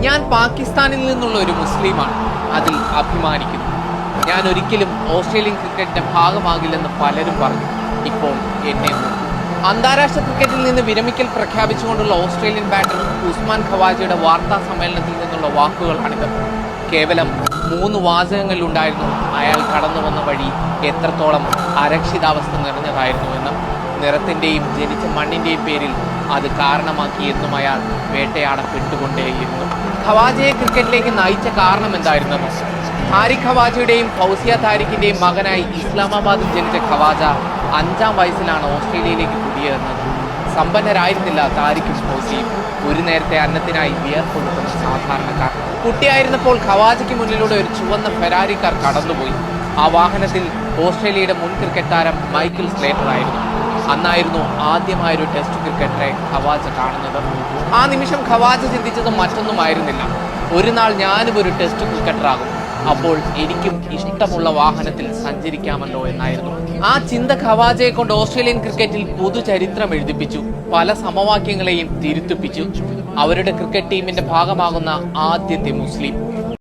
ഞാൻ പാകിസ്ഥാനിൽ നിന്നുള്ള ഒരു മുസ്ലിമാണ്, അതിൽ അഭിമാനിക്കുന്നു. ഞാൻ ഒരിക്കലും ഓസ്ട്രേലിയൻ ക്രിക്കറ്റിന്റെ ഭാഗമാകില്ലെന്ന് പലരും പറഞ്ഞു. ഇപ്പോൾ എന്നെ അന്താരാഷ്ട്ര ക്രിക്കറ്റിൽ നിന്ന് വിരമിക്കൽ പ്രഖ്യാപിച്ചുകൊണ്ടുള്ള ഓസ്ട്രേലിയൻ ബാറ്റർ ഉസ്മാൻ ഖവാജയുടെ വാർത്താ സമ്മേളനത്തിൽ നിന്നുള്ള വാക്കുകളാണിത്. കേവലം 3 വാചകങ്ങളിലുണ്ടായിരുന്നു അയാൾ കടന്നു വന്ന വഴി എത്രത്തോളം അരക്ഷിതാവസ്ഥ നിറഞ്ഞതായിരുന്നുവെന്ന്. നിറത്തിൻ്റെയും ജനിച്ച മണ്ണിൻ്റെയും പേരിൽ അത് കാരണമാക്കി എന്നും അയാൾ വേട്ടയാടപ്പെട്ടുകൊണ്ടേയിരുന്നു. ഖവാജയെ ക്രിക്കറ്റിലേക്ക് നയിച്ച കാരണം എന്തായിരുന്നെന്നോ? താരിഖ് ഖവാജയുടെയും ഫൗസിയ താരിഖിൻ്റെയും മകനായി ഇസ്ലാമാബാദിൽ ജനിച്ച ഖവാജ 5-ാം വയസ്സിലാണ് ഓസ്ട്രേലിയയിലേക്ക് കുടിയേറുന്നത്. സമ്പന്നരായിരുന്നില്ല താരിഖും ഫൗസിയും. ഒരു നേരത്തെ അന്നത്തിനായി വിയർപ്പൊഴുക്കുന്ന സാധാരണക്കാർ. കുട്ടിയായിരുന്നപ്പോൾ ഖവാജയ്ക്ക് മുന്നിലൂടെ ഒരു ചുവന്ന ഫെരാരി കാർ കടന്നുപോയി. ആ വാഹനത്തിൽ ഓസ്ട്രേലിയയുടെ മുൻ ക്രിക്കറ്റ് താരം മൈക്കിൾ സ്ലേറ്റർ ആയിരുന്നു. അന്നായിരുന്നു ആദ്യമായൊരു ടെസ്റ്റ് ക്രിക്കറ്ററെ ഖവാജ കാണുന്നത്. ആ നിമിഷം ഖവാജ ചിന്തിച്ചത് മറ്റൊന്നുമായിരുന്നില്ല. ഒരു നാൾ ഞാനും ഒരു ടെസ്റ്റ് ക്രിക്കറ്ററാകും, അപ്പോൾ എനിക്കും ഇഷ്ടമുള്ള വാഹനത്തിൽ സഞ്ചരിക്കാമല്ലോ എന്നായിരുന്നു. ആ ചിന്ത ഖവാജയെ കൊണ്ട് ഓസ്ട്രേലിയൻ ക്രിക്കറ്റിൽ പുതുചരിത്രം എഴുതിപ്പിച്ചു. പല സമവാക്യങ്ങളെയും തിരുത്തിപ്പിച്ചു. അവരുടെ ക്രിക്കറ്റ് ടീമിന്റെ ഭാഗമാകുന്ന ആദ്യത്തെ മുസ്ലിം.